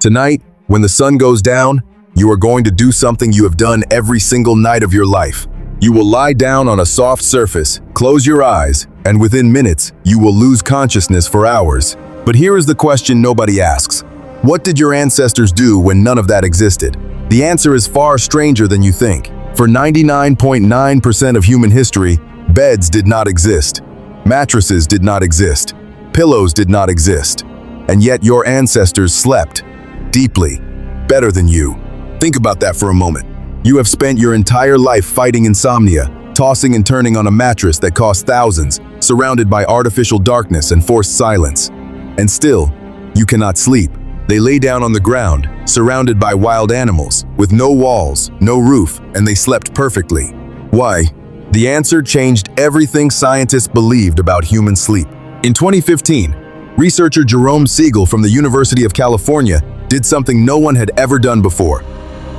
Tonight, when the sun goes down, you are going to do something you have done every single night of your life. You will lie down on a soft surface, close your eyes, and within minutes, you will lose consciousness for hours. But here is the question nobody asks. What did your ancestors do when none of that existed? The answer is far stranger than you think. For 99.9% of human history, beds did not exist. Mattresses did not exist. Pillows did not exist. And yet your ancestors slept deeply, better than you. Think about that for a moment. You have spent your entire life fighting insomnia, tossing and turning on a mattress that cost thousands, surrounded by artificial darkness and forced silence. And still, you cannot sleep. They lay down on the ground, surrounded by wild animals, with no walls, no roof, and they slept perfectly. Why? The answer changed everything scientists believed about human sleep. In 2015, researcher Jerome Siegel from the University of California did something no one had ever done before.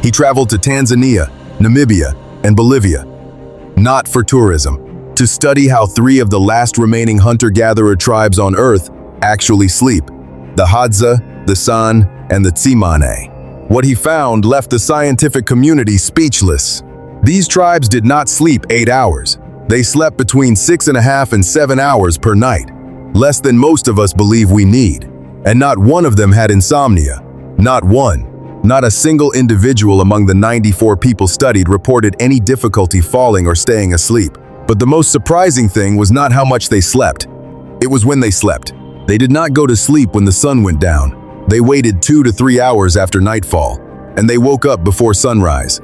He traveled to Tanzania, Namibia, and Bolivia, not for tourism, to study how 3 of the last remaining hunter-gatherer tribes on Earth actually sleep: the Hadza, the San, and the Tsimane. What he found left the scientific community speechless. These tribes did not sleep 8 hours. They slept between 6.5 and 7 hours per night, less than most of us believe we need. And not one of them had insomnia. Not one. Not a single individual among the 94 people studied reported any difficulty falling or staying asleep. But the most surprising thing was not how much they slept. It was when they slept. They did not go to sleep when the sun went down. They waited 2 to 3 hours after nightfall, and they woke up before sunrise.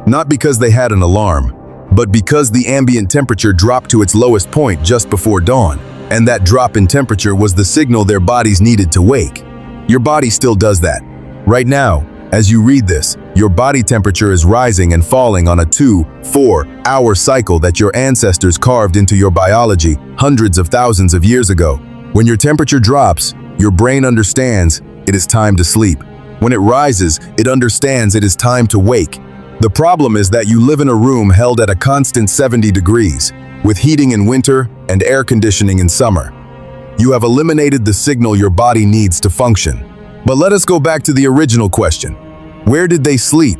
Not because they had an alarm, but because the ambient temperature dropped to its lowest point just before dawn. And that drop in temperature was the signal their bodies needed to wake. Your body still does that. Right now, as you read this, your body temperature is rising and falling on a 2-4 hour cycle that your ancestors carved into your biology hundreds of thousands of years ago. When your temperature drops, your brain understands it is time to sleep. When it rises, it understands it is time to wake. The problem is that you live in a room held at a constant 70 degrees, with heating in winter and air conditioning in summer. You have eliminated the signal your body needs to function. But let us go back to the original question. Where did they sleep?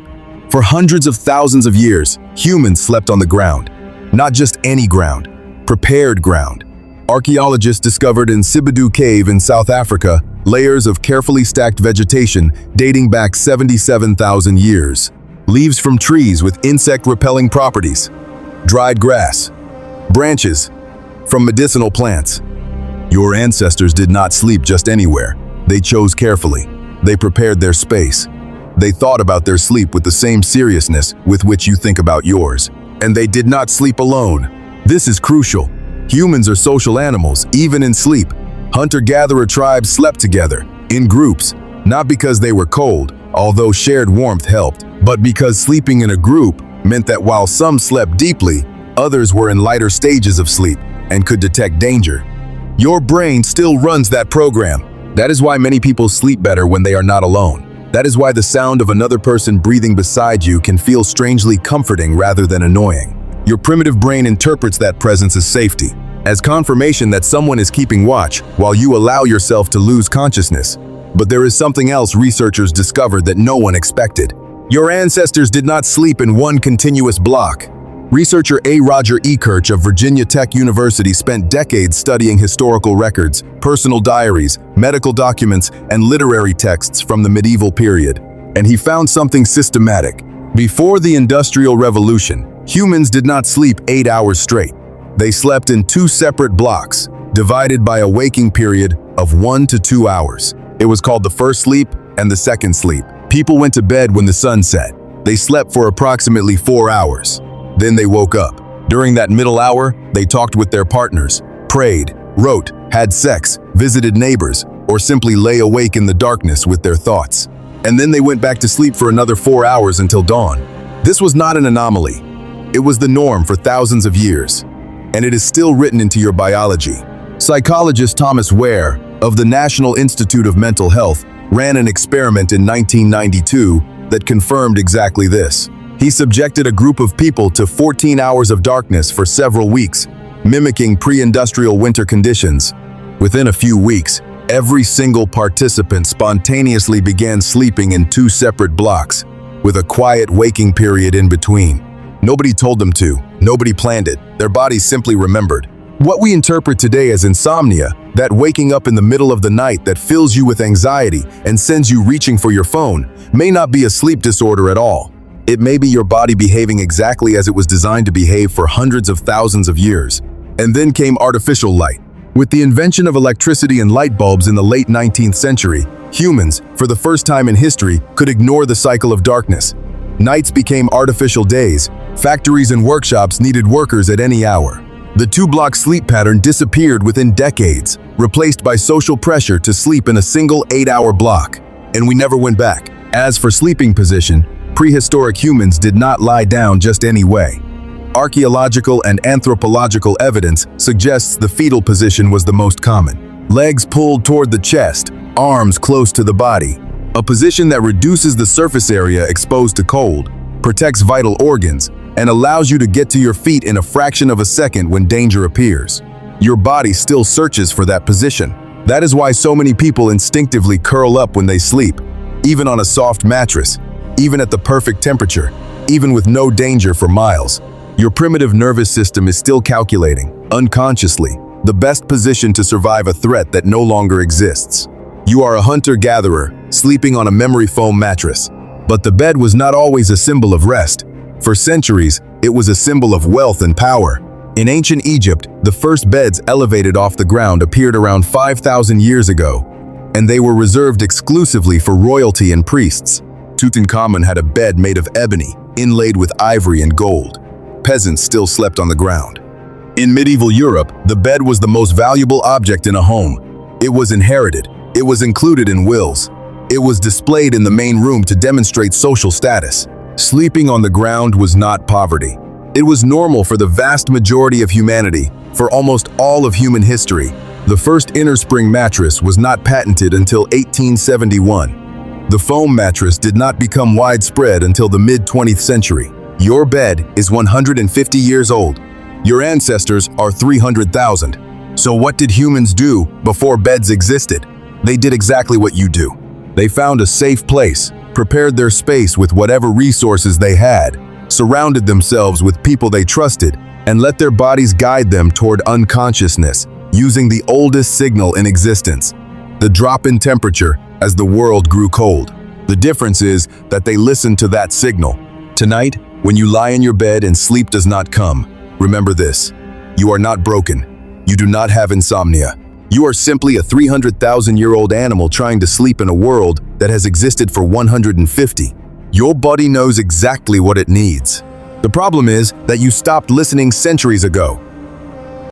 For hundreds of thousands of years, humans slept on the ground. Not just any ground, prepared ground. Archaeologists discovered in Sibudu Cave in South Africa layers of carefully stacked vegetation dating back 77,000 years. Leaves from trees with insect-repelling properties. Dried grass. Branches from medicinal plants. Your ancestors did not sleep just anywhere. They chose carefully. They prepared their space. They thought about their sleep with the same seriousness with which you think about yours. And they did not sleep alone. This is crucial. Humans are social animals, even in sleep. Hunter-gatherer tribes slept together, in groups, not because they were cold, although shared warmth helped, but because sleeping in a group meant that while some slept deeply, others were in lighter stages of sleep and could detect danger. Your brain still runs that program. That is why many people sleep better when they are not alone. That is why the sound of another person breathing beside you can feel strangely comforting rather than annoying. Your primitive brain interprets that presence as safety, as confirmation that someone is keeping watch while you allow yourself to lose consciousness. But there is something else researchers discovered that no one expected. Your ancestors did not sleep in one continuous block. Researcher A. Roger Ekirch of Virginia Tech University spent decades studying historical records, personal diaries, medical documents, and literary texts from the medieval period. And he found something systematic. Before the Industrial Revolution, humans did not sleep 8 hours straight. They slept in 2 separate blocks, divided by a waking period of 1 to 2 hours. It was called the first sleep and the second sleep. People went to bed when the sun set. They slept for approximately 4 hours. Then they woke up. During that middle hour, they talked with their partners, prayed, wrote, had sex, visited neighbors, or simply lay awake in the darkness with their thoughts. And then they went back to sleep for another 4 hours until dawn. This was not an anomaly. It was the norm for thousands of years. And it is still written into your biology. Psychologist Thomas Wehr of the National Institute of Mental Health ran an experiment in 1992 that confirmed exactly this. He subjected a group of people to 14 hours of darkness for several weeks, mimicking pre-industrial winter conditions. Within a few weeks, Every single participant spontaneously began sleeping in 2 separate blocks, with a quiet waking period in between. Nobody told them to, nobody planned it, their bodies simply remembered. What we interpret today as insomnia, that waking up in the middle of the night that fills you with anxiety and sends you reaching for your phone, may not be a sleep disorder at all. It may be your body behaving exactly as it was designed to behave for hundreds of thousands of years. And then came artificial light. With the invention of electricity and light bulbs in the late 19th century, humans, for the first time in history, could ignore the cycle of darkness. Nights became artificial days. Factories and workshops needed workers at any hour. The 2-block sleep pattern disappeared within decades, replaced by social pressure to sleep in a single 8-hour block. And we never went back. As for sleeping position, prehistoric humans did not lie down just any way. Archaeological and anthropological evidence suggests the fetal position was the most common. Legs pulled toward the chest, arms close to the body. A position that reduces the surface area exposed to cold, protects vital organs, and allows you to get to your feet in a fraction of a second when danger appears. Your body still searches for that position. That is why so many people instinctively curl up when they sleep, even on a soft mattress, even at the perfect temperature, even with no danger for miles. Your primitive nervous system is still calculating, unconsciously, the best position to survive a threat that no longer exists. You are a hunter-gatherer, sleeping on a memory foam mattress. But the bed was not always a symbol of rest. For centuries, it was a symbol of wealth and power. In ancient Egypt, the first beds elevated off the ground appeared around 5,000 years ago, and they were reserved exclusively for royalty and priests. Tutankhamun had a bed made of ebony, inlaid with ivory and gold. Peasants still slept on the ground. In medieval Europe, the bed was the most valuable object in a home. It was inherited. It was included in wills. It was displayed in the main room to demonstrate social status. Sleeping on the ground was not poverty. It was normal for the vast majority of humanity, for almost all of human history. The first innerspring mattress was not patented until 1871. The foam mattress did not become widespread until the mid-20th century. Your bed is 150 years old. Your ancestors are 300,000. So what did humans do before beds existed? They did exactly what you do. They found a safe place, prepared their space with whatever resources they had, surrounded themselves with people they trusted, and let their bodies guide them toward unconsciousness, using the oldest signal in existence, the drop in temperature as the world grew cold. The difference is that they listened to that signal. Tonight, when you lie in your bed and sleep does not come, remember this: you are not broken. You do not have insomnia. You are simply a 300,000-year-old animal trying to sleep in a world that has existed for 150. Your body knows exactly what it needs. The problem is that you stopped listening centuries ago.